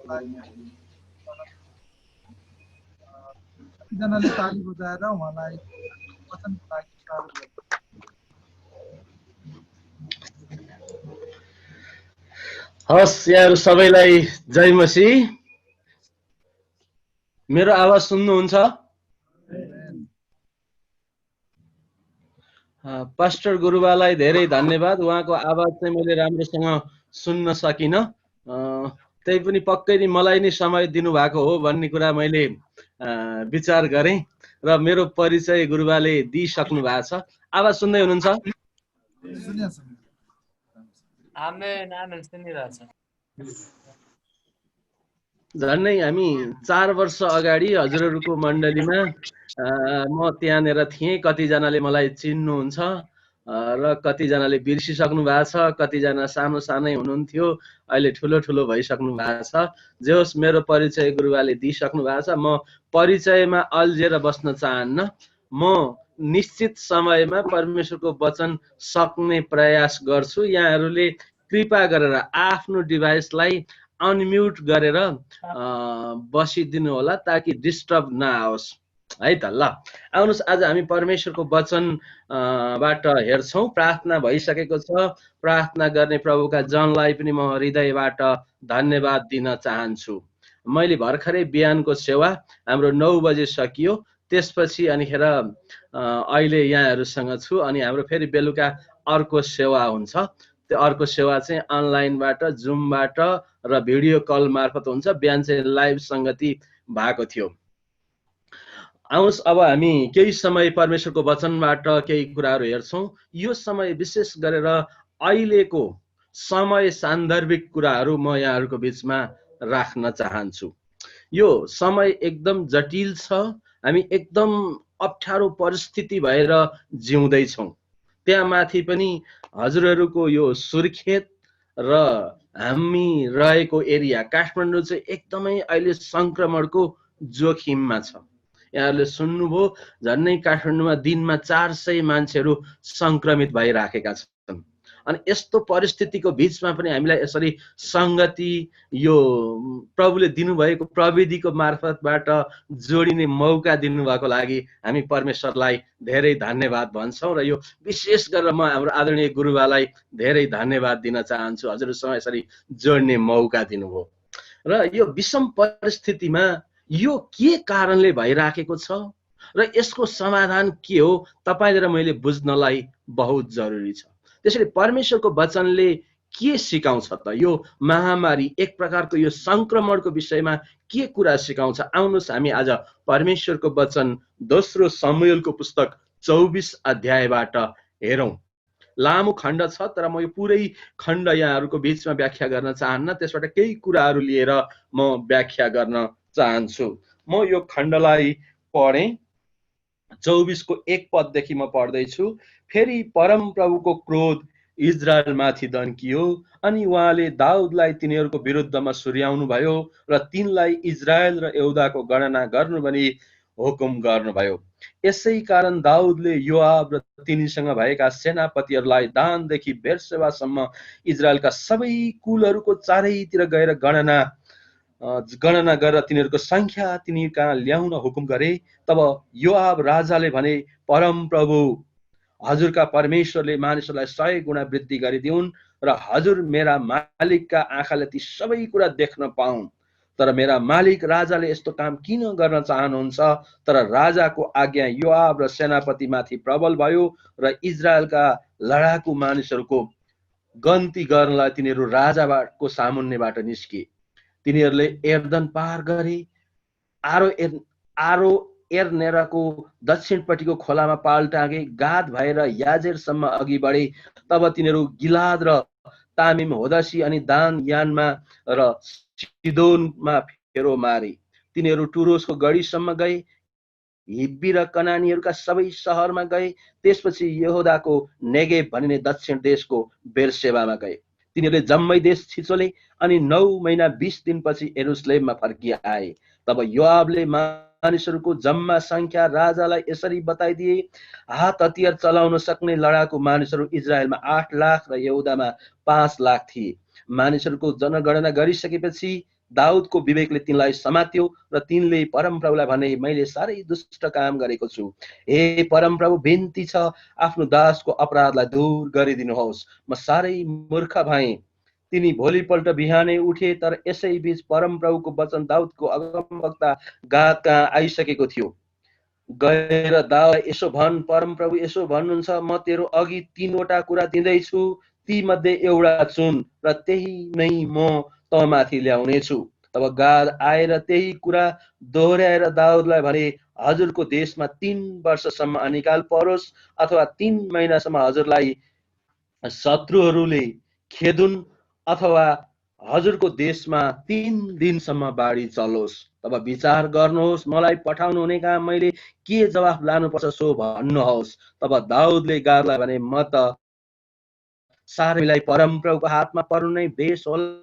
लागि कतिजनाले ताली बजाएर उहाँलाई वचनको लागि स्वागत गर्छ। हस् यहाँहरु सबैलाई जय मसी। मेरो आवाज सुन्नुहुन्छ? पास्टर गुरुबालाई धेरै धन्यवाद। उहाँको आवाज चाहिँ मैले राम्रोसँग सुन्न सकिन। त्यही पनि पक्कै नै मलाई नै समय दिनुभएको हो भन्ने कुरा मैले विचार गरेँ र मेरो परिचय गुरुबाले दिइसक्नु भएको छ। आवाज सुन्दै हुनुहुन्छ? आमेन आमेन सुनिरहेछ। झन्डै हामी 4 वर्ष अगाडि हजुरहरूको मण्डलीमा म त्यहाँनिर थिएँ। कतिजनाले मलाई चिन्नुहुन्छ र कतिजनाले बिर्सिसक्नु भएको छ, कतिजना सानो सानै हुनुहुन्थ्यो, अहिले ठुलो ठुलो भइसक्नु भएको छ। जे होस् मेरो परिचय गुरुबाले दिइसक्नु भएको छ। म परिचयमा अल्झिएर बस्न चाहन्न। म निश्चित समयमा परमेश्वरको वचन सक्ने प्रयास गर्छु। यहाँहरूले कृपा गरेर आफ्नो डिभाइसलाई अनम्युट गरेर बसिदिनु होला ताकि डिस्टर्ब नआओस् है त। ल आउनुहोस्, आज हामी परमेश्वरको वचन बाट हेर्छौं। प्रार्थना भइसकेको छ। प्रार्थना गर्ने प्रभुका जनलाई पनि म हृदयबाट धन्यवाद दिन चाहन्छु। मैले भर्खरै बिहानको सेवा हाम्रो 9 बजे सकियो। त्यसपछि अनिखेर अहिले यहाँहरूसँग छु। अनि हाम्रो फेरि बेलुका अर्को सेवा हुन्छ। त्यो अर्को सेवा चाहिँ अनलाइनबाट, जुमबाट र भिडियो कल मार्फत हुन्छ। बिहान चाहिँ लाइभ संगति भएको थियो। आउनुहोस्, अब हामी केही समय परमेश्वरको वचनबाट केही कुराहरू हेर्छौं। यो समय विशेष गरेर अहिलेको समय सान्दर्भिक कुराहरू म यहाँहरूको बीचमा राख्न चाहन्छु। यो समय एकदम जटिल छ। हामी एकदम अप्ठ्यारो परिस्थिति भएर जिउँदैछौँ। त्यहाँ माथि पनि हजुरहरूको यो सुर्खेत र हामी रहेको एरिया काठमाडौँ चाहिँ एकदमै अहिले संक्रमणको जोखिममा छ। यहाँहरूले सुन्नुभयो, झन्नै काठमाडौँमा दिनमा 400 मान्छेहरू संक्रमित भइराखेका छन्। अनि यस्तो परिस्थितिको बीचमा पनि हामीलाई यसरी संगति, यो प्रभुले दिनुभएको प्रविधिको मार्फतबाट जोडिने मौका दिनुभएको लागि हामी परमेश्वरलाई धेरै धन्यवाद भन्छौँ। र यो विशेष गरेर म हाम्रो आदरणीय गुरुबालाई धेरै धन्यवाद दिन चाहन्छु। हजुरसँग यसरी जोड्ने मौका दिनुभयो। र यो विषम परिस्थितिमा यो के कारणले भइराखेको छ र यसको समाधान के हो, तपाईले र मैले बुझ्नलाई बहुत जरुरी छ। त्यसैले परमेश्वरको वचनले के सिकाउँछ त? यो महामारी, एक प्रकारको यो संक्रमणको विषयमा के कुरा सिकाउँछ? आउनुहोस् हामी आज परमेश्वरको वचन दोस्रो शमूएलको पुस्तक 24 अध्यायबाट हेरौं। लामो खण्ड छ, तर म यो पुरै खण्ड यहाँहरूको बीचमा व्याख्या गर्न चाहन्न। त्यसबाट केही कुराहरू लिएर म व्याख्या गर्न चाहन्छु। म यो खण्डलाई पढेँ। 24 को 1 पददेखि म पढ्दैछु। फेरि परम प्रभुको क्रोध इजरायलमाथि दन्कियो अनि उहाँले दाउदलाई तिनीहरूको विरुद्धमा सुर्याउनु भयो र तिनलाई इजरायल र यहुदाको गणना गर्नु भनी हुकुम गर्नुभयो। यसै कारण दाउदले योआब र तिनीसँग भएका सेनापतिहरूलाई दानदेखि बेर्सेबासम्म इजरायलका सबै कुलहरूको चारैतिर गएर गणना गरेर तिनीहरूको संख्या तिनी कहाँ ल्याउन हुकुम गरे। तब योआब राजाले भने, परम प्रभु हजुरका परमेश्वरले मानिसहरूलाई 100 गुणा वृद्धि गरिदिउन् र हजुर मेरा मालिकका आँखाले ती सबै कुरा देख्न पाउन्। तर मेरा मालिक राजाले यस्तो काम किन गर्न चाहनुहुन्छ? तर राजाको आज्ञा योआब र सेनापति माथि प्रबल भयो र इजरायलका लडाकु मानिसहरूको गन्ती गर्नलाई तिनीहरू राजाको सामुन्नेबाट निस्किए। तिनीहरूले एर्दन पार गरे, आरो एर्नेराको दक्षिणपट्टिको खोलामा पाल टाँगे, गाद भएर याजेरसम्म अघि बढे। तब तिनीहरू गिलाद र तामिम होदसी अनि दान यानमा र सिदोनमा फेरो मारे। तिनीहरू टुरोसको गढीसम्म गए, हिब्बी र कनानीहरूका सबै शहरमा गए। त्यसपछि यहुदाको नेगेब भनिने दक्षिण देशको बेरसेबामा गए। तिनीहरूले जम्मै देश छिचोले अनि 9 महिना 20 दिनपछि यरुशलेममा फर्किआए। तब योआबले मानिसहरूको जम्मा संख्या राजालाई यसरी बताइदिए, हात हतियार चलाउन सक्ने लडाकु मानिसहरू इजरायलमा 8 लाख र यहुदामा 5 लाख थिए। मानिसहरूको जनगणना गरिसकेपछि दाउदको विवेकले तिनलाई समात्यो र तिनले परमप्रभुलाई भने मैले साह्रै दुष्ट काम गरेको छु। हे परमप्रभु, बिन्ती छ आफ्नो दासको अपराधलाई दूर गरिदिनुहोस्। म साह्रै मूर्ख भएँ। तिनी भोलिपल्ट बिहानै उठे, तर यसै बीच परमप्रभुको वचन दाउदको अगमवक्ता गाद कहाँ आइसकेको थियो। गएर दाउदलाई यसो भन्, परमप्रभु यसो भन्नुहुन्छ, म तेरो अघि 3वटा कुरा दिँदैछु, ती मध्ये एउटा चुन र त्यही नै म तँमाथि ल्याउनेछु। तब गाद आएर त्यही कुरा दोहोऱ्याएर दाउदलाई भने, हजुरको देशमा 3 वर्षसम्म अनिकाल परोस्, अथवा 3 महिनासम्म हजुरलाई शत्रुहरूले खेदुन्, अथवा हजुरको देशमा 3 दिनसम्म बाढी चलोस्। तब विचार गर्नुहोस्, मलाई पठाउनु हुने कहाँ मैले के जवाफ लानुपर्छ सो भन्नुहोस्। तब दाउदले गादलाई भने, म त सारैलाई परमप्रभुको हातमा पर्नु नै बेस होला,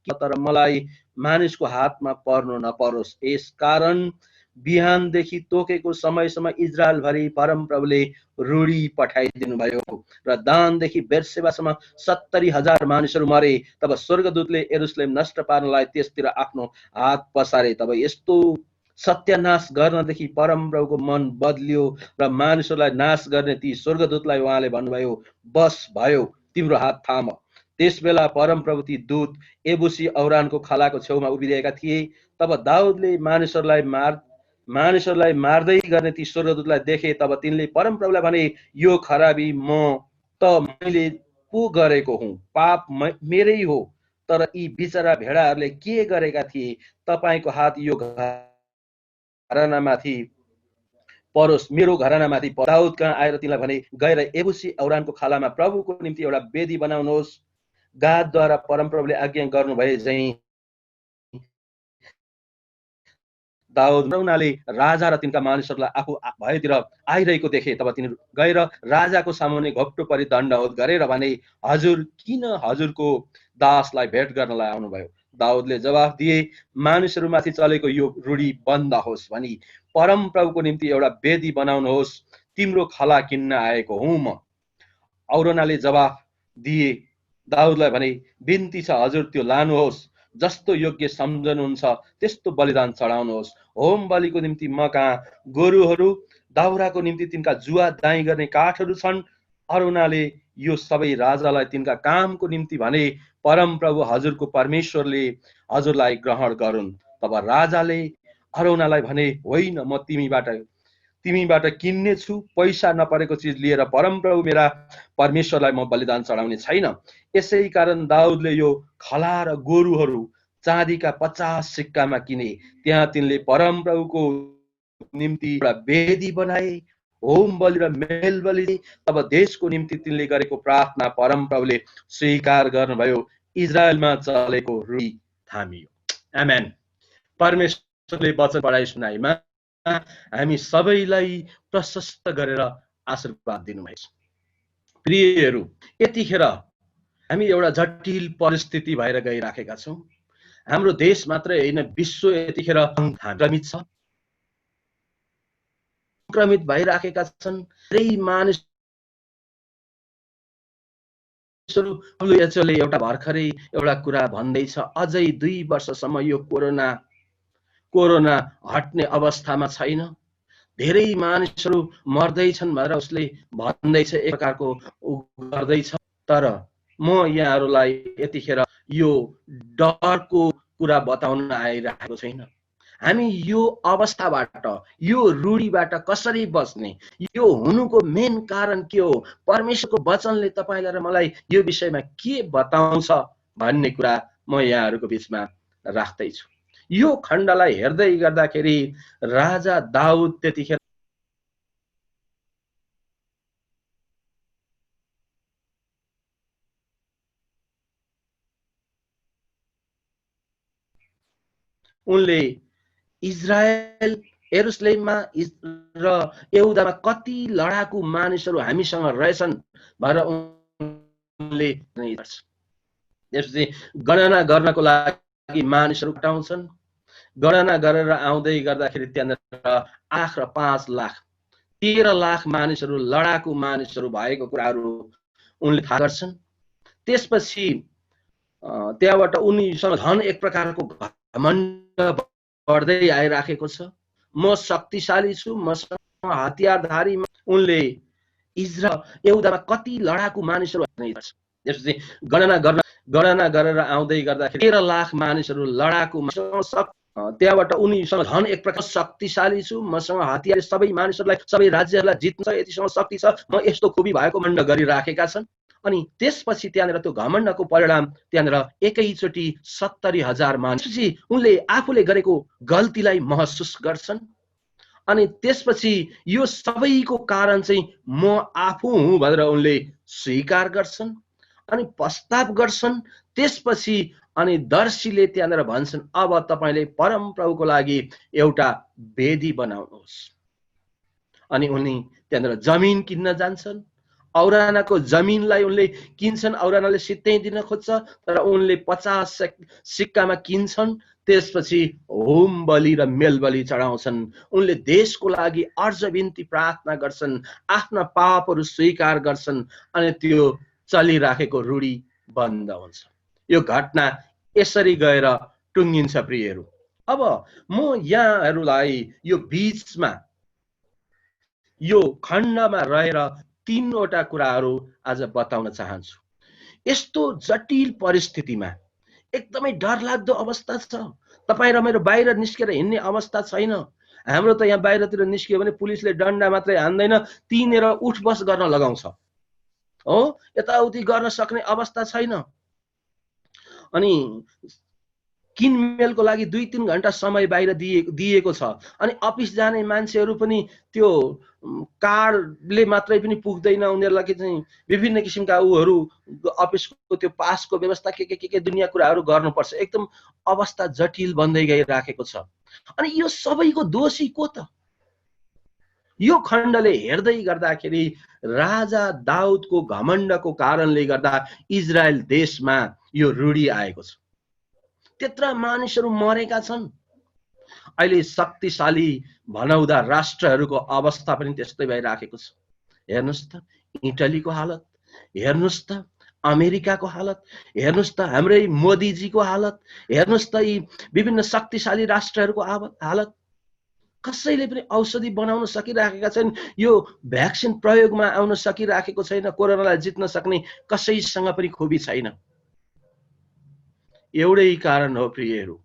तर मलाई मानिसको हातमा पर्नु नपरोस्। यसकारण बिहानदेखि तोकेको समयसम्म इजरायलभरि परमप्रभुले रूढी पठाइदिनु भयो र दानदेखि बेर्सेबासम्म 70,000 मानिसहरू मरे। तब स्वर्गदूतले यरुशलेम नष्ट पार्नलाई त्यसतिर आफ्नो हात पसारे। तब यस्तो सत्यानाश गर्नदेखि परमप्रभुको मन बदलियो र मानिसहरूलाई नाश गर्ने ती स्वर्गदूतलाई उहाँले भन्नुभयो, बस भयो, तिम्रो हात थाम। त्यसबेला परमप्रभु ती दूत एबुसी औरानको खलाको छेउमा उभिरहेका थिए। तब दाउदले मानिसहरूलाई मार्दै गर्ने ती स्वर्गदूतलाई देखे। तब तिनले परमप्रभुलाई भने, यो खराबी मैले पो गरेको हुँ, पाप मेरै हो, तर यी बिचरा भेडाहरूले के गरेका थिए? तपाईको हात यो घरानामाथि परोस्, मेरो घरानामाथि। दाउद कहाँ आएर तिनलाई भने, गएर एबुसी औरानको खालामा प्रभुको निम्ति एउटा वेदी बनाउनुहोस्। गादद्वारा परमप्रभुले आज्ञा गर्नुभए झैं दाउद उनीहरूले राजा र तिनका मानिसहरूलाई आफू भएतिर आइरहेको देखे। तब तिनीहरू गएर राजाको सामुन्ने घोप्टो परि दण्डवत गरेर भने, हजुर किन हजुरको दासलाई भेट गर्नलाई आउनुभयो? दाउदले जवाफ दिए, मानिसहरूमाथि चलेको यो रूढी बन्द होस् भनी परमप्रभुको निम्ति एउटा वेदी बनाउनुहोस्, तिम्रो खला किन्न आएको हुँ म। औरनाले जवाफ दिए दाउदलाई भने, बिन्ती छ हजुर त्यो लानुहोस्, जस्तो योग्य सम्झनुहुन्छ त्यस्तो बलिदान चढाउनुहोस्। होम बलिको निम्ति म कहाँ गोरुहरू, दाउराको निम्ति तिनका जुवा दाई गर्ने काठहरू छन्। अरुणाले यो सबै राजालाई तिनका कामको निम्ति भने, परमप्रभु हजुरको परमेश्वरले हजुरलाई ग्रहण गरून्। तब राजाले अरुणालाई भने, होइन, म तिमीबाट किन्ने छु, पैसा नपरेको चिज लिएर परमप्रभु मेरा परमेश्वरलाई म बलिदान चढाउने छैन। यसै कारण दाउदले यो खला र गोरुहरू चाँदीका 50 सिक्कामा किने। त्यहाँ तिनले परमप्रभुको निम्ति एउटा वेदी बनाए, होम बलि र मेल बलि। तब देशको निम्ति तिनले गरेको प्रार्थना परमप्रभुले स्वीकार गर्नुभयो, इजरायलमा चलेको रूढी थामियो। आमेन। परमेश्वरले वचन पढाइ सुनाइमा हामी सबैलाई प्रशस्त गरेर आशीर्वाद दिनुभएछ। प्रियहरू, यतिखेर हामी एउटा जटिल परिस्थिति भएर गइराखेका छौँ। हाम्रो देश मात्रै होइन, विश्व यतिखेर संक्रमित छ, संक्रमित भइराखेका छन्। धेरै मानिसहरू एउटा भर्खरै एउटा कुरा भन्दैछ, अझै 2 वर्षसम्म यो कोरोना हट्ने अवस्थामा छैन। धेरै मानिसहरू मर्दैछन् भनेर उसले भन्दैछ, एक प्रकारको गर्दैछ। तर म यहाँहरूलाई यतिखेर यो डरको कुरा बताउन आइरहेको छैन। हामी यो अवस्थाबाट, यो रूढीबाट कसरी बच्ने, यो हुनुको मेन कारण के हो, परमेश्वरको वचनले तपाईलाई र मलाई यो विषयमा के बताउँछ भन्ने कुरा म यहाँहरूको बीचमा राख्दैछु। यो खण्डलाई हेर्दै गर्दाखेरि राजा दाउद त्यतिखेर उनले इजरायल, यरुशलेममा र यहुदामा कति लडाकु मानिसहरू हामीसँग रहेछन् भनेर उनले त्यसपछि गणना गर्नको लागि मानिसहरू उठाउँछन्। गणना गरेर आउँदै गर्दाखेरि त्यहाँनिर 8 र 5 लाख 13 लाख मानिसहरू, लडाकु मानिसहरू भएको कुराहरू उनले थाहा गर्छन्। त्यसपछि त्यहाँबाट उनीसँग झन् एक प्रकारको घमण्ड बढ्दै आइराखेको छ। म शक्तिशाली छु, मसँग हतियारधारी। उनले इजरायल यहुदामा कति लडाकु मानिसहरू त्यसपछि गणना गरेर आउँदै गर्दाखेरि 13 लाख मानिसहरू लडाकु त्यहाँबाट उनीसँग झन् एक प्रकार शक्तिशाली छु, मसँग हतियार, सबै मानिसहरूलाई सबै राज्यहरूलाई जित्न यतिसँग शक्ति छ, म यस्तो खुबी भएको घमण्ड गरिराखेका छन्। अनि त्यसपछि त्यहाँनिर त्यो घमण्डको परिणाम त्यहाँनिर एकैचोटि 70,000 मानिसपछि उनले आफूले गरेको गल्तीलाई महसुस गर्छन्। अनि त्यसपछि यो सबैको कारण चाहिँ म आफू हुँ भनेर उनले स्वीकार गर्छन् अनि पश्चाताप गर्छन्। त्यसपछि अनि दर्शीले त्यहाँनिर भन्छन्, अब तपाईले परम प्रभुको लागि एउटा वेदी बनाउनुहोस्। अनि उनी त्यहाँनिर जमिन किन्न जान्छन्। औरानाको जमिनलाई उनले किन्छन्। औरानाले सित्तै दिन खोज्छ, तर उनले 50 सिक्कामा किन्छन्। त्यसपछि होम बलि र मेल बलि चढाउँछन्। उनले देशको लागि अर्ज बिन्ती प्रार्थना गर्छन्, आफ्ना पापहरू स्वीकार गर्छन् अनि त्यो चलिराखेको रूढी बन्द हुन्छ। यो घटना यसरी गएर टुङ्गिन्छ प्रियहरू। अब म यहाँहरूलाई यो बीचमा यो खण्डमा रहेर 3वटा कुराहरू आज बताउन चाहन्छु। यस्तो जटिल परिस्थितिमा एकदमै डरलाग्दो अवस्था छ। तपाईँ र मेरो बाहिर निस्केर हिँड्ने अवस्था छैन। हाम्रो त यहाँ बाहिरतिर निस्कियो भने पुलिसले डन्डा मात्रै हान्दैन, तिनेर उठबस गर्न लगाउँछ हो, यताउति गर्न सक्ने अवस्था छैन। अनि किनमेलको लागि 2-3 घण्टा समय बाहिर दिएको छ। अनि अफिस जाने मान्छेहरू पनि त्यो कार्डले मात्रै पनि पुग्दैन, उनीहरूलाई चाहिँ विभिन्न किसिमका उहरू अफिसको त्यो पासको व्यवस्था के दुनियाँ कुराहरू गर्नुपर्छ। एकदम अवस्था जटिल बन्दै गइराखेको छ। अनि यो सबैको दोषी को त? यो खण्डले हेर्दै गर्दाखेरि राजा दाउदको घमण्डको कारणले गर्दा इजरायल देशमा यो रूढी आएको छ। त्यत्रा मानिसहरू मरेका छन्। अहिले शक्तिशाली भनाउँदा राष्ट्रहरूको अवस्था पनि त्यस्तै भइराखेको छ। हेर्नुस् त इटलीको हालत, हेर्नुस् त अमेरिकाको हालत, हेर्नुस् त हाम्रै मोदीजीको हालत, हेर्नुस् त यी विभिन्न शक्तिशाली राष्ट्रहरूको हालत। कसैले पनि औषधि बनाउन सकिराखेका छैन। यो भ्याक्सिन प्रयोगमा आउन सकिराखेको छैन। कोरोनालाई जित्न सक्ने कसैसँग पनि खुबी छैन। एउटै कारण हो प्रियहरू,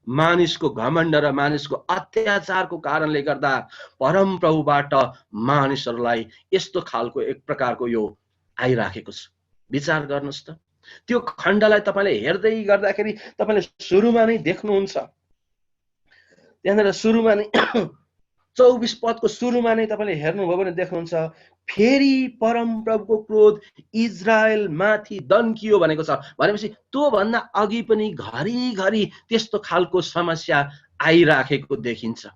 मानिसको घमण्ड र मानिसको अत्याचारको कारणले गर्दा परम प्रभुबाट मानिसहरूलाई यस्तो खालको एक प्रकारको यो आइराखेको छ। विचार गर्नुस् त त्यो खण्डलाई तपाईले हेर्दै गर्दाखेरि तपाईले सुरुमा नै देख्नुहुन्छ। त्यहाँनिर सुरुमा नै 24 पदको सुरुमा नै तपाईले हेर्नुभयो भने देख्नुहुन्छ, फेरि परम प्रभुको क्रोध इजरायल माथि दन्कियो भनेको छ। भनेपछि त्यो भन्दा अघि पनि घरिघरि त्यस्तो खालको समस्या आइराखेको देखिन्छ।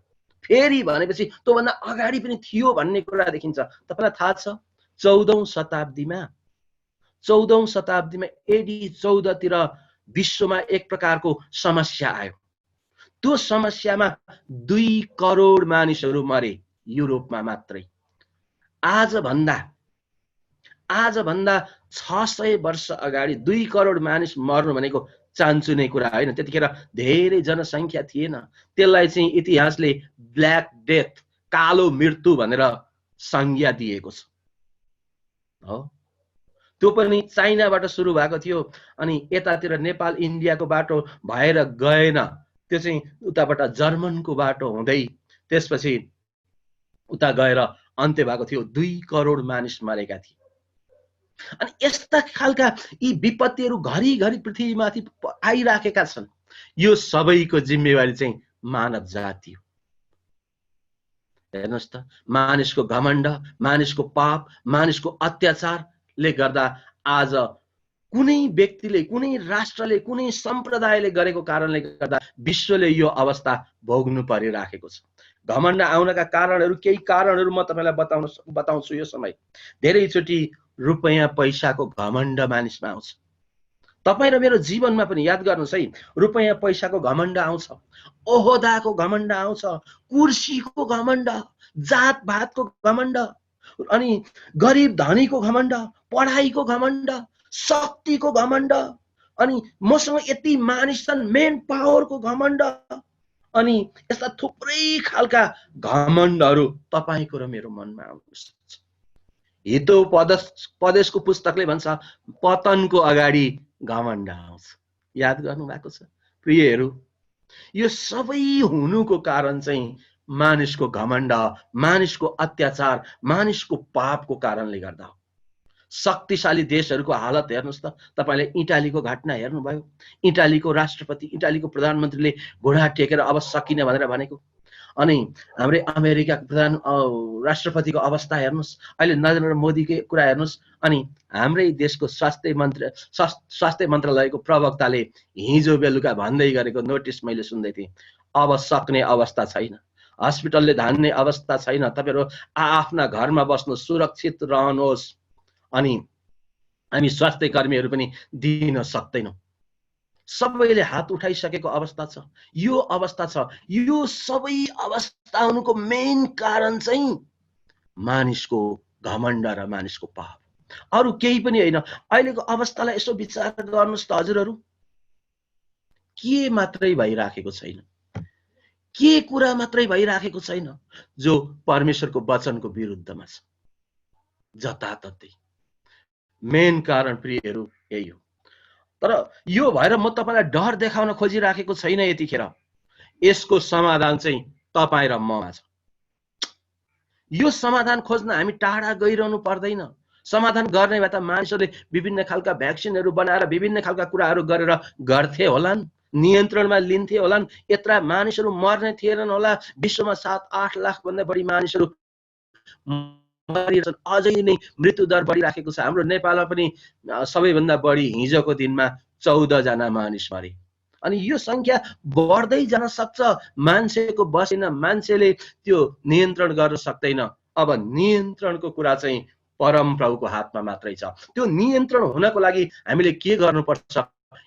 फेरि भनेपछि त्यो भन्दा अगाडि पनि थियो भन्ने कुरा देखिन्छ। तपाईलाई थाहा छ 14औं शताब्दीमा AD 14 तिर विश्वमा एक प्रकारको समस्या आयो। त्यो समस्यामा 2 करोड मानिसहरू मरे युरोपमा मात्रै। आज भन्दा 600 वर्ष अगाडि 2 करोड मानिस मर्नु भनेको चान्चुने कुरा होइन। त्यतिखेर धेरै जनसङ्ख्या थिएन। त्यसलाई चाहिँ इतिहासले ब्ल्याक डेथ, कालो मृत्यु भनेर संज्ञा दिएको छ हो। त्यो पनि चाइनाबाट सुरु भएको थियो अनि यतातिर नेपाल इन्डियाको बाटो भएर गएन। त्यो चाहिँ उताबाट जर्मनको बाटो हुँदै त्यसपछि उता गएर अन्त्य भएको थियो। 2 करोड मानिस मरेका थिए। अनि यस्ता खालका यी विपत्तिहरू घरिघरि पृथ्वीमाथि आइराखेका छन्। यो सबैको जिम्मेवारी चाहिँ मानव जाति हो। हेर्नुस् त मानिसको घमण्ड, मानिसको पाप, मानिसको अत्याचारले गर्दा आज कुनै व्यक्तिले, कुनै राष्ट्रले, कुनै सम्प्रदायले गरेको कारणले गर्दा विश्वले यो अवस्था भोग्नु परिराखेको छ। घमण्ड आउनका कारणहरू, केही कारणहरू म तपाईलाई बताउँछु यो समय। धेरैचोटि रुपैयाँ पैसाको घमण्ड मानिसमा आउँछ। तपाईँ र मेरो जीवनमा पनि याद गर्नुहोस् है, रुपैयाँ पैसाको घमण्ड आउँछ, ओहदाको घमण्ड आउँछ, कुर्सीको घमण्ड, जात भातको घमण्ड, अनि गरिब धनीको घमण्ड, पढाइको घमण्ड, शक्तिको घमण्ड, अनि मसँग यति मानिस छन्, मेन पावरको घमण्ड। अनि यस्ता थुप्रै खालका घमण्डहरू तपाईको र मेरो मनमा आउन सक्छ। हितोपदेशको पुस्तकले भन्छ पतनको अगाडि घमण्ड आउँछ। याद गर्नु भएको छ प्रियहरू? यो सबै हुनुको कारण चाहिँ मानिसको घमण्ड, मानिसको अत्याचार, मानिसको पापको कारणले गर्दा हो। शक्तिशाली देशहरूको हालत हेर्नुहोस् त, तपाईले इटालीको घटना हेर्नुभयो? इटालीको राष्ट्रपति, इटालीको प्रधानमन्त्रीले घोडा टेकेर अब सकिने भनेर भनेको। अनि हाम्रै अमेरिकाको राष्ट्रपतिको अवस्था हेर्नुहोस्, अहिले नरेन्द्र मोदीको कुरा हेर्नुहोस्। अनि हाम्रै देशको स्वास्थ्य मन्त्रालयको प्रवक्ताले हिजो बेलुका भन्दै गरेको नोटिस मैले सुन्दै थिएँ, अब सक्ने अवस्था छैन, हस्पिटलले धान्ने अवस्था छैन, तपाईहरु आफ्ना घरमा बस्नु, सुरक्षित रहनुहोस्। अनि हामी स्वास्थ्य कर्मीहरू पनि दिन सक्दैनौँ। सबैले हात उठाइसकेको अवस्था छ। यो अवस्था छ। यो सबै अवस्था हुनुको मेन कारण चाहिँ मानिसको घमण्ड र मानिसको पाप, अरु केही पनि होइन। अहिलेको अवस्थालाई यसो विचार गर्नुस् त हजुरहरू, के मात्रै भइराखेको छैन, के कुरा मात्रै भइराखेको छैन जो परमेश्वरको वचनको विरुद्धमा छ, जताततै। मेन कारण प्रियहरू यही हो। तर यो भएर म तपाईलाई डर देखाउन खोजिराखेको छैन। यतिखेर यसको समाधान चाहिँ तपाईँ र ममा छ। यो समाधान खोज्न हामी टाढा गइरहनु पर्दैन। समाधान गर्ने भए त मानिसहरूले विभिन्न खालका भ्याक्सिनहरू बनाएर विभिन्न खालका कुराहरू गरेर गर्थे होलान्, नियन्त्रणमा लिन्थे होलान्, यत्रा मानिसहरू मर्ने थिएनन् होला। विश्वमा 7-8 लाख भन्दा बढी मानिसहरू मरिरहेछन्, अझै नै मृत्यु दर बढिराखेको छ। हाम्रो नेपालमा पनि सबैभन्दा बढी हिजोको दिनमा 14 जना मानिस मरे। अनि यो संख्या बढ्दै जान सक्छ। मान्छेको बसेन, मान्छेले त्यो नियन्त्रण गर्न सक्दैन। अब नियन्त्रणको कुरा चाहिँ परम प्रभुको हातमा मात्रै छ। त्यो नियन्त्रण हुनको लागि हामीले के गर्नुपर्छ,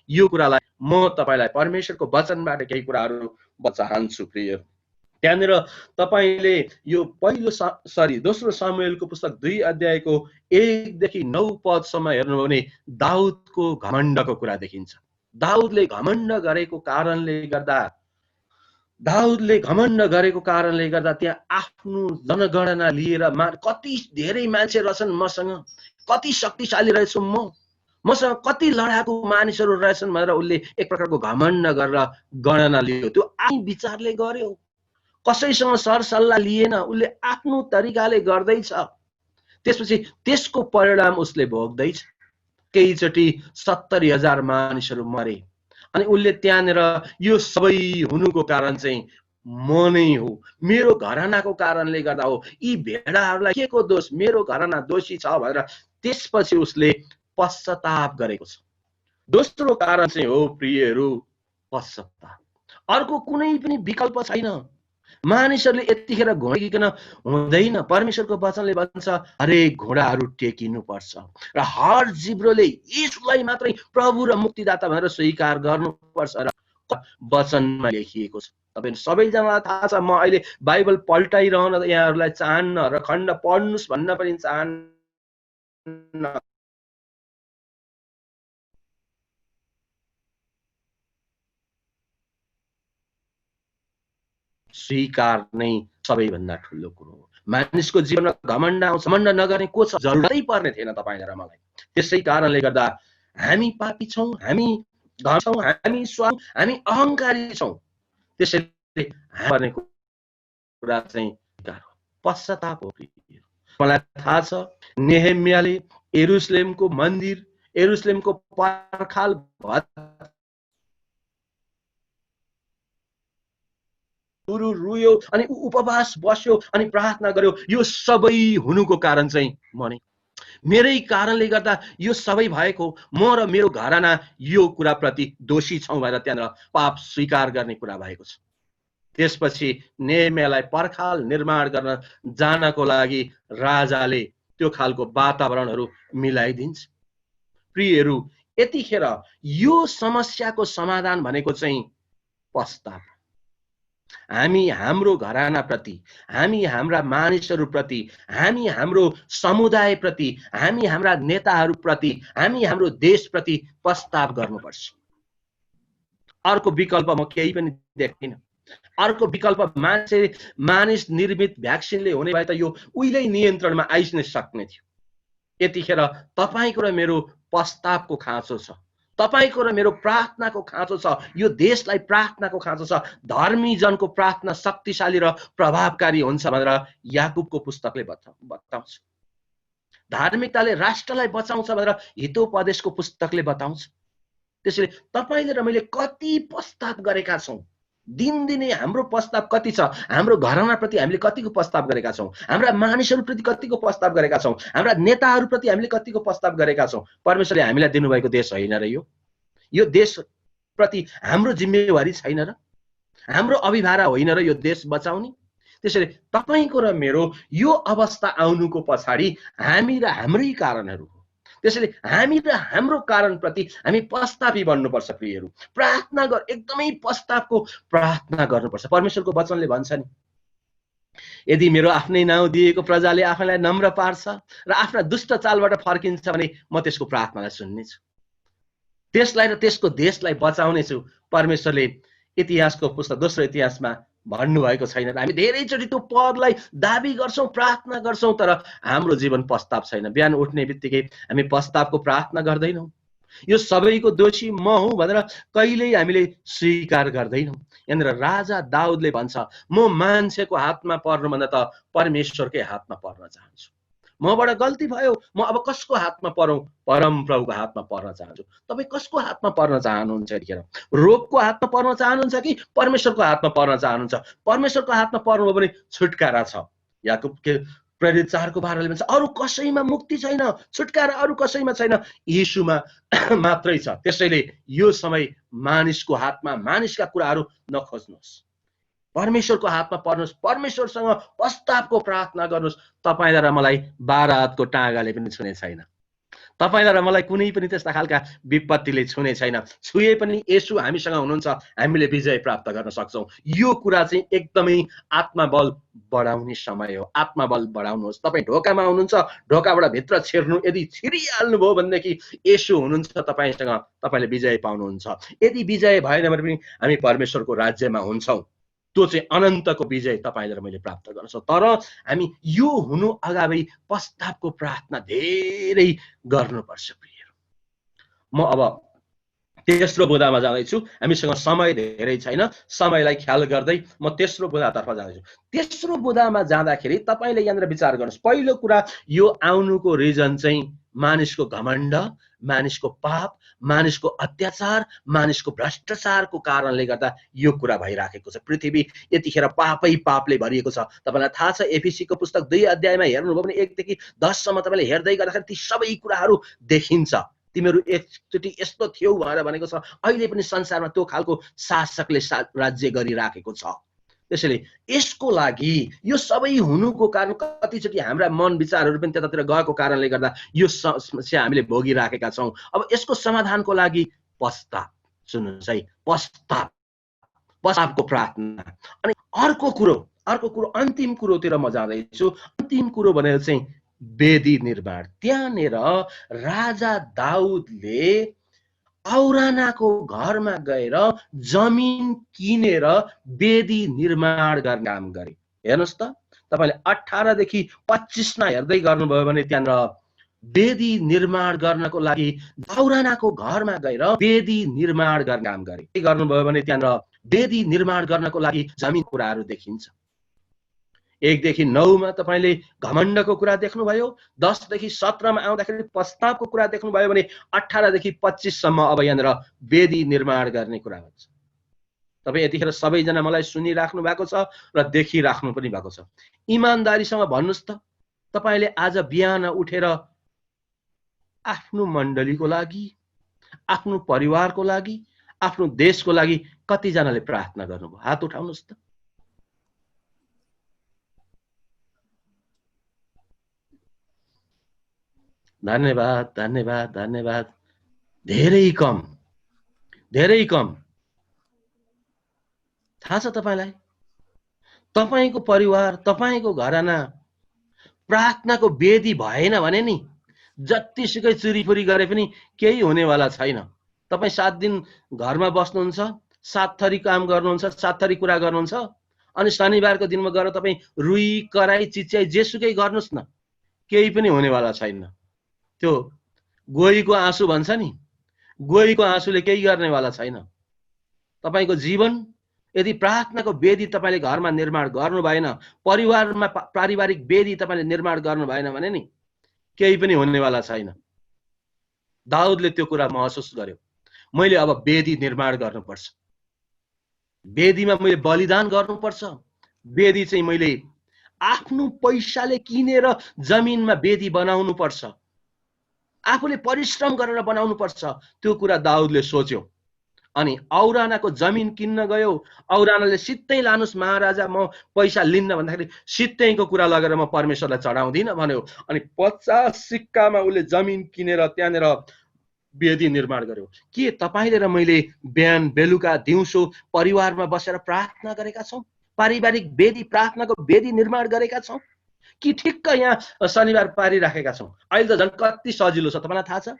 यो कुरालाई म तपाईलाई परमेश्वरको वचनबाट केही कुराहरू भन्न चाहन्छु प्रिय। त्यहाँनिर तपाईले यो दोस्रो सामुएलको पुस्तक 2 अध्यायको 1 देखि 9 पदसम्म हेर्नुभयो भने दाउदको घमण्डको कुरा देखिन्छ। दाउदले घमण्ड गरेको कारणले गर्दा त्यहाँ आफ्नो जनगणना लिएर कति धेरै मान्छे रहेछन् मसँग, कति शक्तिशाली रहेछु मसँग कति लडाकु मानिसहरू रहेछन् भनेर उसले एक प्रकारको घमण्ड गरेर गणना लियो। त्यो आफ्नो विचारले गर्यो, कसैसँग सरसल्लाह लिएन, उसले आफ्नो तरिकाले गर्दैछ। त्यसपछि त्यसको परिणाम उसले भोग्दैछ। केहीचोटि 70,000 मानिसहरू मरे। अनि उसले त्यहाँनिर यो सबै हुनुको कारण चाहिँ म नै हो, मेरो घरानाको कारणले गर्दा हो, यी भेडाहरूलाई के को दोष, मेरो घराना दोषी छ भनेर त्यसपछि उसले पश्चाताप गरेको छ। दोस्रो कारण चाहिँ हो प्रियहरू पश्चाताप। अर्को कुनै पनि विकल्प छैन। मानिसहरूले यतिखेर घोडिकन हुँदैन। परमेश्वरको वचनले भन्छ हरेक घोडाहरू टेकिनु पर्छ र हर जिब्रोले यीशुलाई मात्रै प्रभु र मुक्तिदाता भनेर स्वीकार गर्नुपर्छ र वचनमा लेखिएको छ। तपाईहरु सबैजनालाई थाहा छ। म अहिले बाइबल पल्टाइरहन यहाँहरूलाई चाहन्न र खण्ड पढ्नुस् भन्न पनि चाहन्न। स्वीकार नै सबैभन्दा ठुलो कुरो हो। मानिसको जीवनमा घमण्ड आउँछ, घमण्ड नगर्ने को छ? जरुरतै पर्ने थिएन तपाईलाई र मलाई। त्यसै कारणले गर्दा हामी पापी छौं, हामी घमण्डी छौं, हामी स्वार्थी, हामी अहंकारी छौं। त्यसैले पर्ने कुरा चाहिँ पश्चाताप हो। मलाई थाहा छ नेहेमियाले यरुशलेमको मन्दिर, यरुशलेमको पर्खाल रुयो अनि उपवास बस्यो अनि प्रार्थना गर्यो। यो सबै हुनुको कारण चाहिँ म नै, मेरै कारणले गर्दा यो सबै भएको। म र मेरो घराना यो कुरा प्रति दोषी छौं भनेर त्यहाँ पाप स्वीकार गर्ने कुरा भएको छ। त्यसपछि नेहेमियालाई पर्खाल निर्माण गर्न जानको लागि राजाले त्यो खालको वातावरणहरू मिलाइदिन्छ। प्रियहरू यतिखेर यो समस्याको समाधान भनेको चाहिँ पश्चाताप। हामी हाम्रो घरानाप्रति, हामी हाम्रा मानिसहरूप्रति, हामी हाम्रो समुदायप्रति, हामी हाम्रा नेताहरूप्रति, हामी हाम्रो देशप्रति प्रस्ताव गर्नुपर्छ। अर्को विकल्प म केही पनि देख्दिनँ। अर्को विकल्प मानिस निर्मित भ्याक्सिनले हुने भए त यो उहिल्यै नियन्त्रणमा आइनै सक्ने थियो। यतिखेर तपाईको र मेरो प्रस्तावको खाँचो छ, तपाईको र मेरो प्रार्थनाको खाँचो छ, यो देशलाई प्रार्थनाको खाँचो छ। धर्मी जनको प्रार्थना शक्तिशाली र प्रभावकारी हुन्छ भनेर याकुबको पुस्तकले बताउँछ। धार्मिकताले राष्ट्रलाई बचाउँछ भनेर हितोपदेशको पुस्तकले बताउँछ। त्यसैले तपाईले र मैले कति प्रस्ताव गरेका छौं, दिनदिनै हाम्रो प्रस्ताव कति छ, हाम्रो घरनाप्रति हामीले कतिको प्रस्ताव गरेका छौं, हाम्रा मानिसहरूप्रति कतिको प्रस्ताव गरेका छौं, हाम्रा नेताहरूप्रति हामीले कतिको प्रस्ताव गरेका छौं। परमेश्वरले हामीलाई दिनुभएको देश होइन र यो देशप्रति हाम्रो जिम्मेवारी छैन र, हाम्रो अभिभारा होइन र यो देश बचाउने। त्यसैले तपाईको र मेरो यो अवस्था आउनुको पछाडि हामी र हाम्रै कारणहरू हो। त्यसैले हामी र हाम्रो कारणप्रति हामी प्रस्तावी बन्नुपर्छ। प्रियहरू, प्रार्थना गर, एकदमै प्रस्तावको प्रार्थना गर्नुपर्छ। परमेश्वरको वचनले भन्छ नि, यदि मेरो आफ्नै नाउँ दिएको प्रजाले आफैलाई नम्र पार्छ र आफ्ना दुष्ट चालबाट फर्किन्छ भने म त्यसको प्रार्थनालाई सुन्नेछु, त्यसलाई र त्यसको देशलाई बचाउनेछु। परमेश्वरले इतिहासको पुस्तक दोस्रो इतिहासमा भन्नुभएको छैन। हामी धेरैचोटि त्यो पदलाई दाबी गर्छौं, प्रार्थना गर्छौं, तर हाम्रो जीवन प्रस्ताव छैन। बिहान उठ्ने बित्तिकै हामी प्रस्तावको प्रार्थना गर्दैनौं। यो सबैको दोषी म हुँ भनेर कहिल्यै हामीले स्वीकार गर्दैनौं। यहाँनिर राजा दाउदले भन्छ, म मान्छेको हातमा पर्नुभन्दा त परमेश्वरकै हातमा पर्न चाहन्छु। मबाट गल्ती भयो, म अब कसको हातमा परौं? परम प्रभुको हातमा पर्न चाहन्छु। तपाई कसको हातमा पर्न चाहनुहुन्छ? यतिखेर रोगको हातमा पर्न चाहनुहुन्छ कि परमेश्वरको हातमा पर्न चाहनुहुन्छ? परमेश्वरको हातमा पर्नुभयो भने छुटकारा छ। याकुब प्रेरित 4:12 भन्छ, अरु कसैमा मुक्ति छैन, छुटकारा अरु कसैमा छैन, येशूमा मात्रै छ। त्यसैले यो समय मानिसको हातमा मानिसका कुराहरू नखोज्नुहोस्, परमेश्वरको हातमा पर्नुहोस्, परमेश्वरसँग प्रस्तावको प्रार्थना गर्नुहोस्। तपाईलाई र मलाई 12 हातको टाँगाले पनि छुने छैन, तपाईलाई र मलाई कुनै पनि त्यस्ता खालका विपत्तिले छुने छैन। छुए पनि येशू हामीसँग हुनुहुन्छ, हामीले विजय प्राप्त गर्न सक्छौं। यो कुरा चाहिँ एकदमै आत्मबल बढाउने समय हो। आत्मबल बढाउनुहोस्। तपाई ढोकामा हुनुहुन्छ, ढोकाबाट भित्र छिर्नु, यदि छिरिहाल्नुभयो भनेदेखि येशू हुनुहुन्छ तपाईसँग, तपाईले विजय पाउनुहुन्छ। यदि विजय भएन भने पनि हामी परमेश्वरको राज्यमा हुन्छौं। त्यो चाहिँ अनन्तको विजय तपाईले र मैले प्राप्त गर्न सक्छौं। तर हामी यो हुनु अगावै प्रस्तावको प्रार्थना धेरै गर्नुपर्छ। प्रियहरू, म अब तेस्रो बुँदामा जाँदैछु। हामीसँग समय धेरै छैन, समयलाई ख्याल गर्दै म तेस्रो बुँदातर्फ जाँदैछु। तेस्रो बुँदामा जाँदाखेरि तपाईले यहाँनिर विचार गर्नुहोस्। पहिलो कुरा, यो आउनुको रिजन चाहिँ मानिसको घमण्ड, मानिसको पाप, मानिसको अत्याचार, मानिसको भ्रष्टाचारको कारणले गर्दा यो कुरा भइराखेको छ। पृथ्वी यतिखेर पापै पापले भरिएको छ। तपाईलाई थाहा छ, एफिसीको पुस्तक 2 अध्यायमा हेर्नुभयो भने 1 देखि 10 सम्म तपाईले हेर्दै गर्दाखेरि ती सबै कुराहरू देखिन्छ। तिमीहरू एकचोटि यस्तो थियौ भनेर भनेको छ। अहिले पनि संसारमा त्यो खालको शासकले राज्य गरिराखेको छ। त्यसैले यसको लागि यो सबै हुनुको कारण कतिचोटि हाम्रा मन विचारहरू पनि त्यतातिर गएको कारणले गर्दा यो समस्या हामीले भोगिराखेका छौं। अब यसको समाधानको लागि प्रस्ताव, सुन्नुहोस् है, प्रस्तावको प्रार्थना। अनि अर्को कुरो अन्तिम कुरोतिर म जाँदैछु। अन्तिम कुरो भनेर चाहिँ वेदी निर्माण। त्यहाँनिर राजा दाउदले औरानाको घरमा गएर जमिन किनेर वेदी निर्माण गर्ने काम गरे। हेर्नुहोस् त, तपाईले 18 देखि 25 मा हेर्दै गर्नुभयो भने त्यहाँनिर वेदी निर्माण गर्नको लागि औरानाको घरमा गएर वेदी निर्माण गर्ने काम गरे। के गर्नुभयो भने त्यहाँनिर वेदी निर्माण गर्नको लागि जमिन कुराहरू देखिन्छ। 1 देखि 9 मा तपाईले घमण्डको कुरा देख्नुभयो, 10 देखि 17 मा आउँदाखेरि प्रस्तावको कुरा देख्नुभयो भने 18 देखि 25 सम्म अब यहाँनिर वेदी निर्माण गर्ने कुरा भन्छ। तपाई यतिखेर सबैजना मलाई सुनिराख्नु भएको छ र देखिराख्नु पनि भएको छ। इमानदारीसँग भन्नुस् त, तपाईले आज बिहान उठेर आफ्नो मण्डलीको लागि, आफ्नो परिवारको लागि, आफ्नो देशको लागि कतिजनाले प्रार्थना गर्नुभयो? हात उठाउनुस् त। धन्यवाद, धन्यवाद, धन्यवाद। धेरै कम। थाहा छ तपाईलाई, तपाईको परिवार, तपाईको घराना प्रार्थनाको वेदी भएन भने नि जतिसुकै चुरीफुरी गरे पनि केही हुनेवाला छैन। तपाई 7 दिन घरमा बस्नुहुन्छ, 7 थरी काम गर्नुहुन्छ, 7 थरी कुरा गर्नुहुन्छ, अनि शनिबारको दिनमा गएर तपाई रुई कराई चिच्याई जेसुकै गर्नुस् न, केही पनि हुनेवाला छैन। त्यो गोहीको आँसु भन्छ नि, गोहीको आँसुले केही गर्नेवाला छैन। तपाईको जीवन यदि प्रार्थनाको वेदी तपाईले घरमा निर्माण गर्नु भएन, परिवारमा पारिवारिक वेदी तपाईले निर्माण गर्नु भएन भने नि केही पनि हुनेवाला छैन। दाउदले त्यो कुरा महसुस गर्यो, मैले अब वेदी निर्माण गर्नुपर्छ, वेदीमा मैले बलिदान गर्नुपर्छ, वेदी चाहिँ मैले आफ्नो पैसाले किनेर जमिनमा वेदी बनाउनु पर्छ, आफूले परिश्रम गरेर बनाउनु पर्छ। त्यो कुरा दाउदले सोच्यो अनि औरानाको जमिन किन्न गयो। औरानाले सित्तै लानुस् महाराजा, म पैसा लिन्न भन्दाखेरि सित्तैको कुरा लगेर म परमेश्वरलाई चढाउँदिन भन्यो। अनि 50 सिक्कामा उसले जमिन किनेर त्यहाँनेर वेदी निर्माण गर्यो। के तपाईले र मैले बिहान बेलुका दिउँसो परिवारमा बसेर प्रार्थना गरेका छौं? पारिवारिक वेदी, प्रार्थनाको वेदी निर्माण गरेका छौं कि ठिक्क यहाँ शनिबार पारिराखेका छौं? अहिले त झन् कति सजिलो छ तपाईलाई थाहा छ।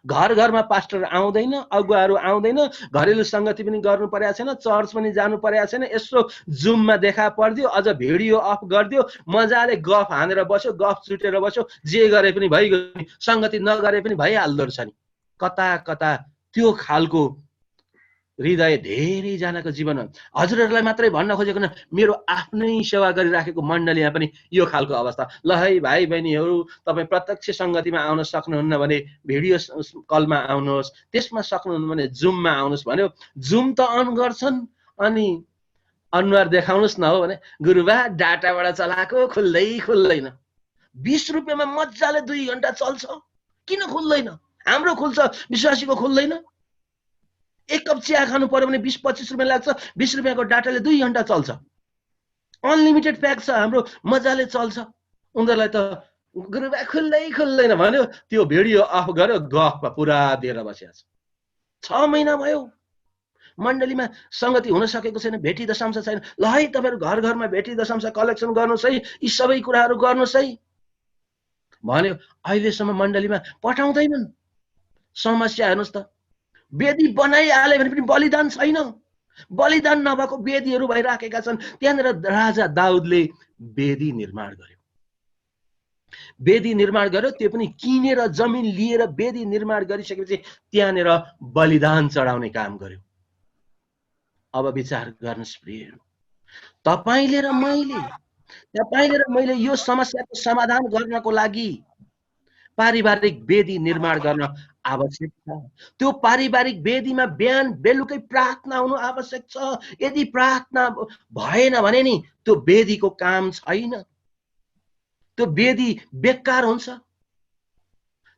घर घरमा पास्टर आउँदैन, अगुवाहरू आउँदैन, घरेलु संगति पनि गर्नु परेको छैन, चर्च पनि जानु परेको छैन, यसो जुममा देखा पर्दियो, अझ भिडियो अफ गरिदियो, मजाले गफ हानेर बस्यो, गफ चुटेर बस्यो, जे गरे पनि भइगयो, संगति नगरे पनि भइहाल्दो रहेछ नि। कता कता त्यो खालको हृदय धेरैजनाको जीवनमा। हजुरहरूलाई मात्रै भन्न खोजेको न, मेरो आफ्नै सेवा गरिराखेको मण्डलीमा पनि यो खालको अवस्था। ल है भाइ बहिनीहरू, तपाईँ प्रत्यक्ष संगतिमा आउन सक्नुहुन्न भने भिडियो कलमा आउनुहोस्, त्यसमा सक्नुहुन्न भने जुममा आउनुहोस् भन्यो। जुम त अन गर्छन् अनि अनुहार देखाउनुहोस् न हो भने गुरुबा डाटाबाट चलाएको खुल्दैन। 20 रुपियाँमा मजाले 2 घण्टा चल्छ, किन खुल्दैन? हाम्रो खुल्छ, विश्वासीको खुल्दैन। एक कप चिया खानु पर्यो भने 20-25 रुपियाँ लाग्छ, 20 रुपियाँको डाटाले 2 घण्टा चल्छ। अनलिमिटेड प्याक छ हाम्रो, मजाले चल्छ। उनीहरूलाई त गुरुबा खुल्दैन भन्यो, त्यो भिडियो अफ गर्यो, गफमा पुरा दिएर बसिया छ। 6 महिना भयो मण्डलीमा संगति हुन सकेको छैन, भेटी दशांश छैन। ल है तपाईहरु घर घरमा भेटी दशांश कलेक्सन गर्नुस् है, यी सबै कुराहरू गर्नुस् है भन्यो। अहिलेसम्म मण्डलीमा पठाउँदैनन्। समस्या हेर्नुस् त, वेदी बनाइहाले भने पनि बलिदान छैन। बलिदान नभएको वेदीहरू भइराखेका छन्। त्यहाँनिर राजा दाउदले वेदी निर्माण गर्यो। वेदी निर्माण गर्यो, त्यो पनि किनेर जमिन लिएर वेदी निर्माण गरिसकेपछि त्यहाँनिर बलिदान चढाउने काम गर्यो। अब विचार गर्नुस् प्रियहरू, तपाईले र मैले यो समस्याको समाधान गर्नको लागि पारिवारिक वेदी निर्माण गर्न आवश्यक छ। त्यो पारिवारिक वेदीमा बिहान बेलुकै प्रार्थना हुनु आवश्यक छ। यदि प्रार्थना भएन भने नि त्यो वेदीको काम छैन, त्यो वेदी बेकार हुन्छ।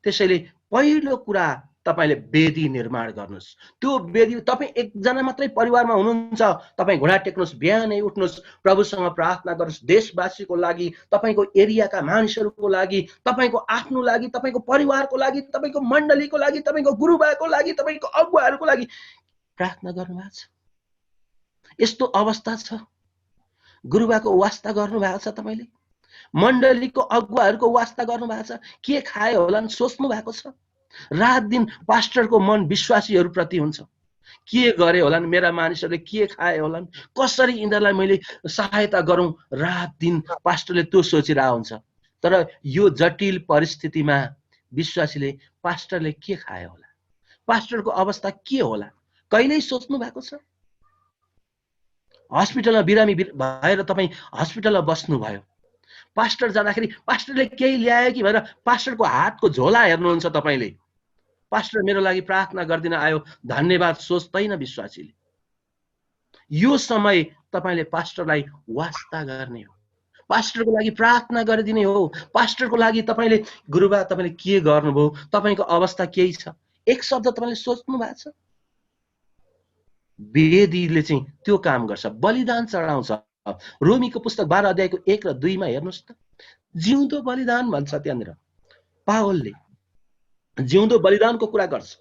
त्यसैले पहिलो कुरा तपाईले वेदी निर्माण गर्नुस्। त्यो वेदी तपाई एकजना मात्रै परिवारमा हुनुहुन्छ, तपाई घुँडा टेक्नुस्, बिहानै उठ्नुस्, प्रभुसँग प्रार्थना गर्नुस्, देशवासीको लागि, तपाईको एरियाका मानिसहरूको लागि, तपाईको आफ्नो लागि, तपाईको परिवारको लागि, तपाईको मण्डलीको लागि, तपाईको गुरुबाको लागि, तपाईको अगुवाहरूको लागि प्रार्थना गर्नुभएको छ। यस्तो अवस्था छ, गुरुबाको वास्ता गर्नुभएको छ, तपाईले मण्डलीको अगुवाहरूको वास्ता गर्नुभएको छ, के खाए होलान् सोच्नु भएको छ। रात दिन पास्टरको मन विश्वासीहरू प्रति हुन्छ, के गरे होलान्, मेरा मानिसहरूले के खाए होलान्, कसरी यिनीहरूलाई मैले सहायता गरौं, रात दिन पास्टरले त्यो सोचिरहेको हुन्छ। तर यो जटिल परिस्थितिमा विश्वासीले पास्टरले के खाए होला, पास्टरको अवस्था के होला, कहिल्यै सोच्नु भएको छ? हस्पिटलमा बिरामी भएर तपाई हस्पिटलमा बस्नु भयो, पास्टर जाँदाखेरि पास्टरले केही ल्यायो कि भनेर पास्टरको हातको झोला हेर्नुहुन्छ तपाईले। पास्टर मेरो लागि प्रार्थना गर्दिन आयो, धन्यवाद सोच्दैन विश्वासीले। यो समय तपाईले पास्टरलाई वास्ता गर्ने हो, पास्टरको लागि प्रार्थना गरिदिने हो। पास्टरको लागि तपाईले गुरुबा तपाईले के गर्नुभयो, तपाईको अवस्था केही छ, एक शब्द तपाईले सोच्नु भएको छ? वेदीले चाहिँ त्यो काम गर्छ, बलिदान चढाउँछ। रोमीको पुस्तक 12 अध्यायको 1 र 2 मा हेर्नुस् त, जिउँदो बलिदान भन्छ। त्यहाँनिर पावलले जिउँदो बलिदानको कुरा गर्छ।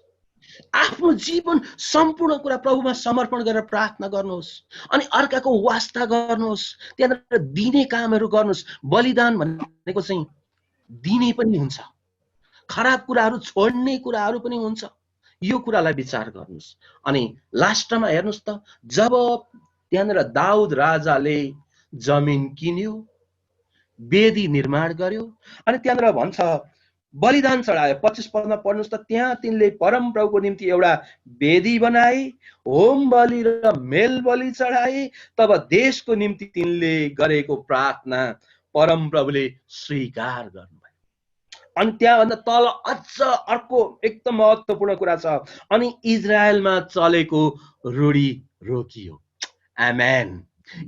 आफ्नो जीवन सम्पूर्ण कुरा प्रभुमा समर्पण गरेर प्रार्थना गर्नुहोस् अनि अर्काको वास्ता गर्नुहोस्। त्यहाँनिर दिने कामहरू गर्नुहोस्। बलिदान भनेको चाहिँ दिने पनि हुन्छ, खराब कुराहरू छोड्ने कुराहरू पनि हुन्छ। यो कुरालाई विचार गर्नुहोस्। अनि लास्टमा हेर्नुहोस् त, जब त्यहाँनिर दाउद राजाले जमिन किन्यो, वेदी निर्माण गर्यो, अनि त्यहाँनिर भन्छ बलिदान चढायो। 25 पदमा पढ्नुहोस् त, त्यहाँ तिनले परम प्रभुको निम्ति एउटा वेदी बनाए, होम बलि र मेल बलि चढाए। तब देशको निम्ति तिनले गरेको प्रार्थना परम प्रभुले स्वीकार गर्नुभयो। अनि त्यहाँभन्दा तल अझ अर्को एकदम महत्त्वपूर्ण कुरा छ, अनि इजरायलमा चलेको रूढी रोकियो। आमेन।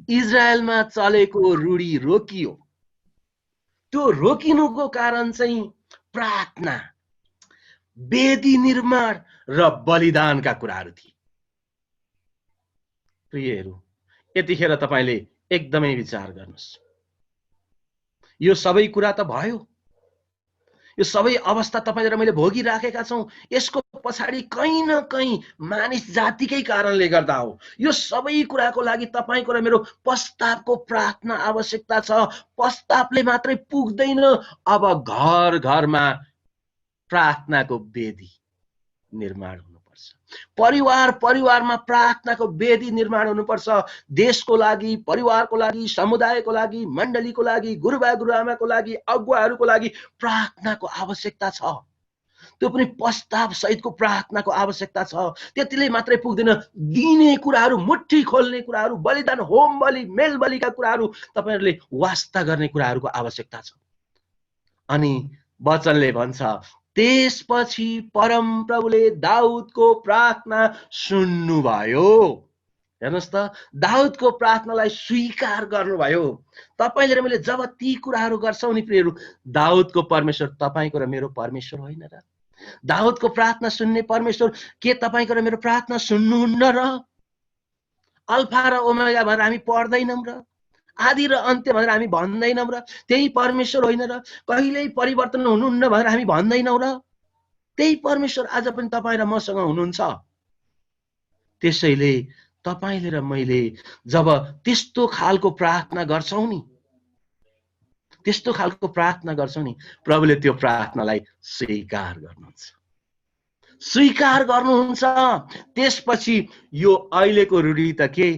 इजरायलमा चलेको रूढी रोकियो। त्यो रोकिनुको कारण चाहिँ प्रार्थना, वेदी निर्माण र बलिदानका कुराहरू थिए। प्रियहरू, यतिखेर तपाईले एकदमै विचार गर्नुहोस्। यो सबै कुरा त भयो, यो सबै अवस्था तपाईले र मैले भोगिराखेका छौं। यसको पछाडि कहीँ न कहीँ मानिस जातिकै कारणले गर्दा हो। यो सबै कुराको लागि तपाईको र मेरो पश्चातापको प्रार्थना आवश्यकता छ। पश्चातापले मात्रै पुग्दैन, अब घर घरमा प्रार्थनाको वेदी निर्माण हुनुपर्छ। परिवार परिवारमा प्रार्थनाको वेदी निर्माण हुनुपर्छ। देशको लागि, परिवारको लागि, समुदायको लागि, मण्डलीको लागि, गुरुबा गुरुआमाको लागि, अगुवाहरूको लागि प्रार्थनाको आवश्यकता छ। त्यो पनि पश्चाताप सहितको प्रार्थनाको आवश्यकता छ। त्यतिले मात्रै पुग्दैन, दिने कुराहरू, मुट्ठी खोल्ने कुराहरू, बलिदान, होम बलि, मेल बलिका कुराहरू, तपाईहरुले वास्ता गर्ने कुराहरूको आवश्यकता छ। अनि वचनले भन्छ, त्यसपछि परम प्रभुले दाउदको प्रार्थना सुन्नुभयो। हेर्नुहोस् त, दाउदको प्रार्थनालाई स्वीकार गर्नुभयो। तपाईले र मैले जब ती कुराहरू गर्छौं नि प्रियहरू, दाउदको परमेश्वर तपाईको र मेरो परमेश्वर होइन र? दाउदको प्रार्थना सुन्ने परमेश्वर के तपाईको र मेरो प्रार्थना सुन्नुहुन्न र? अल्फा र ओमेगा भनेर हामी पढ्दैनौं र? आदि र अन्त्य भनेर हामी भन्दैनौं र? त्यही परमेश्वर होइन र? कहिल्यै परिवर्तन हुनुहुन्न भनेर हामी भन्दैनौं र? त्यही परमेश्वर आज पनि तपाईँ र मसँग हुनुहुन्छ। त्यसैले तपाईले र मैले जब त्यस्तो खालको प्रार्थना गर्छौं नि, त्यस्तो खालको प्रार्थना गर्छौं नि, प्रभुले त्यो प्रार्थनालाई स्वीकार गर्नुहुन्छ, स्वीकार गर्नुहुन्छ। त्यसपछि यो अहिलेको रूढी त के,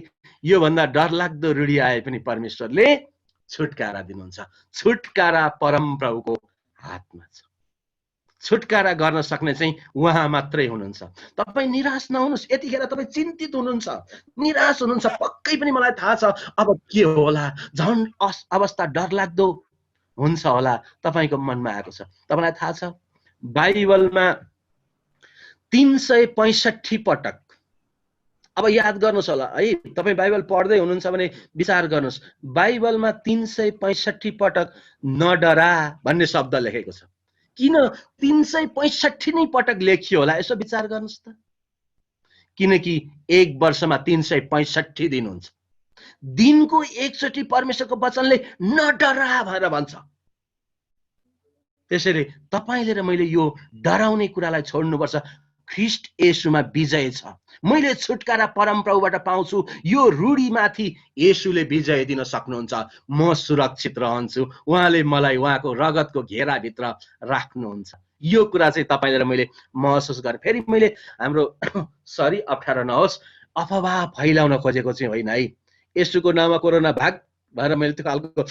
यो भन्दा डरलाग्दो रूढी आए पनि परमेश्वरले छुटकारा दिनुहुन्छ। छुटकारा परम प्रभुको हातमा छ। छुटकारा गर्न सक्ने चाहिँ उहाँ मात्रै हुनुहुन्छ। तपाईँ निराश नहुनुहोस्। यतिखेर तपाईँ चिन्तित हुनुहुन्छ, निराश हुनुहुन्छ, पक्कै पनि मलाई थाहा छ अब के होला, झन् अवस्था डरलाग्दो हुन्छ होला तपाईको मनमा आएको छ। तपाईलाई थाहा छ बाइबलमा 365 पटक, अब याद गर्नुहोस् होला है, तपाई बाइबल पढ्दै हुनुहुन्छ भने विचार गर्नुहोस्, बाइबलमा 365 पटक नडरा भन्ने शब्द लेखेको छ। किन 365 नै पटक लेखियो होला, यसो विचार गर्नुहोस् त। किनकि एक वर्षमा 365 दिन हुन्छ। दिनको एकचोटि परमेश्वरको वचनले नडरा भनेर भन्छ। त्यसैले तपाईले र मैले यो डराउने कुरालाई छोड्नुपर्छ। ख्रीष्ट येशूमा विजय छ। मैले छुटकारा परम प्रभुबाट पाउँछु। यो रूढीमाथि येशूले विजय दिन सक्नुहुन्छ। म सुरक्षित रहन्छु, उहाँले मलाई उहाँको रगतको घेराभित्र राख्नुहुन्छ। यो कुरा चाहिँ तपाईले र मैले महसुस गरेँ। फेरि मैले हाम्रो सरी अप्ठ्यारो नहोस्, अफवाह फैलाउन खोजेको चाहिँ होइन है। येशूको नाममा कोरोना भाग भनेर मैले त्यो खालको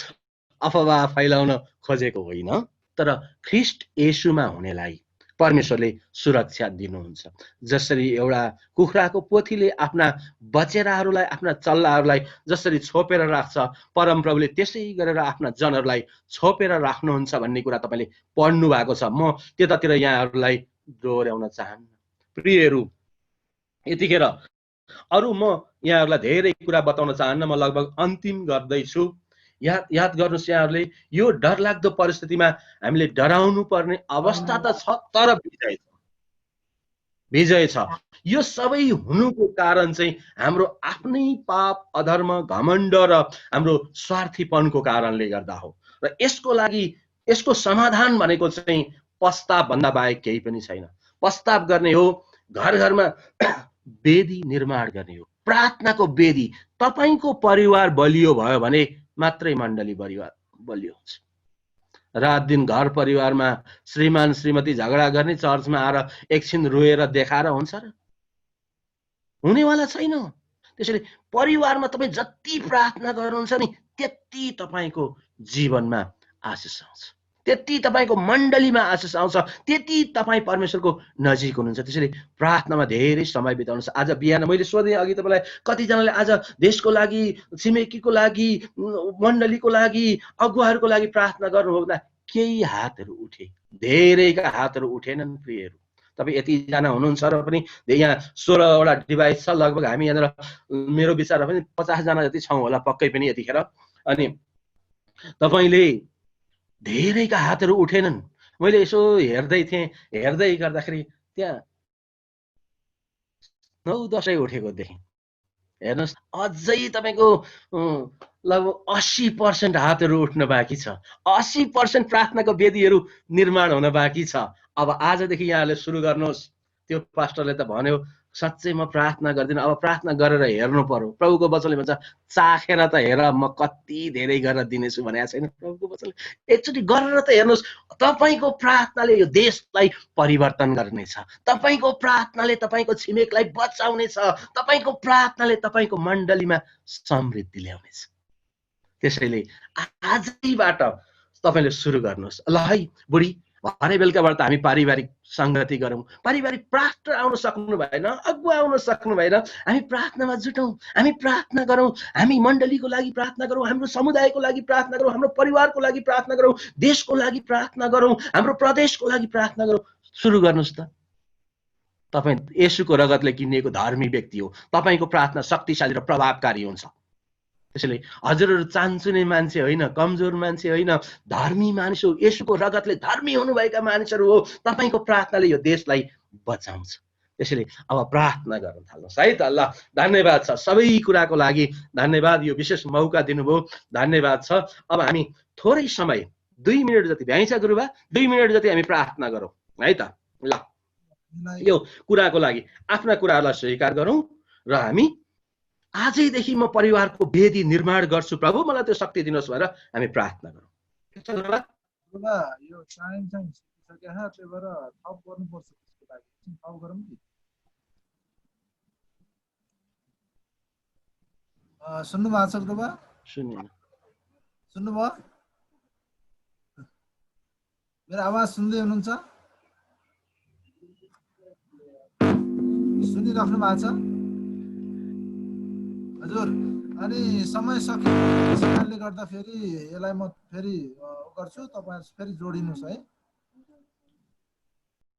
अफवाह फैलाउन खोजेको होइन। तर ख्रीष्ट येशूमा हुनेलाई परमेश्वरले सुरक्षा दिनुहुन्छ। जसरी एउटा कुखुराको पोथीले आफ्ना बचेराहरूलाई, आफ्ना चल्लाहरूलाई जसरी छोपेर राख्छ, परम प्रभुले त्यसै गरेर आफ्ना जनहरूलाई छोपेर राख्नुहुन्छ भन्ने कुरा तपाईले पढ्नु भएको छ। म त्यतातिर यहाँहरूलाई दोहोर्याउन चाहन्न। प्रियहरू, यतिखेर अरु म यहाँहरूलाई धेरै कुरा बताउन चाहन्न। म लगभग अन्तिम गर्दैछु। याद गर्नुहोस् यहाँहरूले, यो डरलाग्दो परिस्थितिमा हामीले डराउनु पर्ने अवस्था त छ, तर विजय छ। विजय छ। यो सबै हुनुको कारण चाहिँ हाम्रो आफ्नै पाप, अधर्म, घमण्ड र हाम्रो स्वार्थीपनको कारणले गर्दा हो। र यसको लागि यसको समाधान भनेको चाहिँ पश्चाताप भन्दा बाहेक केही पनि छैन। पश्चाताप गर्ने हो, घर घरमा वेदी निर्माण गर्ने हो, प्रार्थनाको वेदी। तपाईको परिवार बलियो भयो भने मात्रै मण्डली परिवार बलियो हुन्छ। रात दिन घर परिवारमा श्रीमान श्रीमती झगडा गर्ने, चर्चमा आएर एकछिन रोएर देखाएर हुन्छ र? हुनेवाला छैन। त्यसैले परिवारमा तपाईँ जति प्रार्थना गर्नुहुन्छ नि त्यति तपाईँको जीवनमा आशिष आउँछ, त्यति तपाईँको मण्डलीमा आशिष आउँछ, त्यति तपाईँ परमेश्वरको नजिक हुनुहुन्छ। त्यसैले प्रार्थनामा धेरै समय बिताउनुहोस्। आज बिहान मैले सोधेँ अघि तपाईँलाई, कतिजनाले आज देशको लागि, छिमेकीको लागि, मण्डलीको लागि, अगुवाहरूको लागि प्रार्थना गर्नुभयो? केही हातहरू उठे, धेरैका हातहरू उठेनन् प्रियहरू। तपाईँ यतिजना हुनुहुन्छ र पनि यहाँ 16वटा डिभाइस छ, लगभग हामी यहाँनिर मेरो विचारमा पनि 50 जना जति छौँ होला पक्कै पनि यतिखेर। अनि तपाईँले धेरैका हातहरू उठेनन्। मैले यसो हेर्दै थिएँ, हेर्दै गर्दाखेरि त्यहाँ 9-10 उठेको देखेँ। हेर्नुहोस्, अझै तपाईँको लगभग 80% हातहरू उठ्न बाँकी छ। 80% प्रार्थनाको वेदीहरू निर्माण हुन बाँकी छ। अब आजदेखि यहाँले सुरु गर्नुहोस्। त्यो पास्टरले त भन्यो, साँच्चै म प्रार्थना गर्दिनँ, अब प्रार्थना गरेर हेर्नु पर्यो। प्रभुको वचनले भन्छ, चाखेर त हेर म कति धेरै गरेर दिनेछु भनेको छैन प्रभुको वचनले? एकचोटि गरेर त हेर्नुहोस्। तपाईँको प्रार्थनाले यो देशलाई परिवर्तन गर्नेछ, तपाईँको प्रार्थनाले तपाईँको छिमेकलाई बचाउनेछ, तपाईँको प्रार्थनाले तपाईँको मण्डलीमा समृद्धि ल्याउनेछ। त्यसैले आजैबाट तपाईँले सुरु गर्नुहोस्। ल है बुढी, भरे बेलुकाबाट त हामी पारिवारिक सङ्गति गरौँ। पारिवारिक पास्टर आउन सक्नु भएन, अगुवा आउन सक्नु भएन, हामी प्रार्थनामा जुटौँ, हामी प्रार्थना गरौँ, हामी मण्डलीको लागि प्रार्थना गरौँ, हाम्रो समुदायको लागि प्रार्थना गरौँ, हाम्रो परिवारको लागि प्रार्थना गरौँ, देशको लागि प्रार्थना गरौँ, हाम्रो प्रदेशको लागि प्रार्थना गरौँ। सुरु गर्नुहोस् त। तपाईँ येशूको रगतले किनिएको धर्मी व्यक्ति हो। तपाईँको प्रार्थना शक्तिशाली र प्रभावकारी हुन्छ। त्यसैले हजुरहरू चान्चुने मान्छे होइन, कमजोर मान्छे होइन, धर्मी मानिस हो। येशूको रगतले धर्मी हुनुभएका मानिसहरू हो। तपाईँको प्रार्थनाले यो देशलाई बचाउँछ। त्यसैले अब प्रार्थना गर्न थाल्नुहोस् है त। ल, धन्यवाद छ सबै कुराको लागि, धन्यवाद। यो विशेष मौका दिनुभयो, धन्यवाद छ। अब हामी थोरै समय 2 मिनट जति भ्याइन्छ गुरुबा, 2 मिनट जति हामी प्रार्थना गरौँ है त। ल, यो कुराको लागि आफ्ना कुराहरूलाई स्वीकार गरौँ र हामी आजैदेखि म परिवारको वेदी निर्माण गर्छु, प्रभु मलाई त्यो शक्ति दिनुहोस् भनेर हामी प्रार्थना गरौँ। यो टाइम चाहिँ सकिसक्यो, त्यही भएर थप गर्नुपर्छ। त्यसको लागि थप गरौँ कि? सुन्नु भएको छ गुरुबा? सुन्नुभयो? मेरो आवाज सुन्दै हुनुहुन्छ? सुनिराख्नु भएको छ हजुर? अनि समय सकिएको कारणले गर्दा फेरि यसलाई म फेरि गर्छु, तपाईहरु फेरि जोडिनुहोस् है।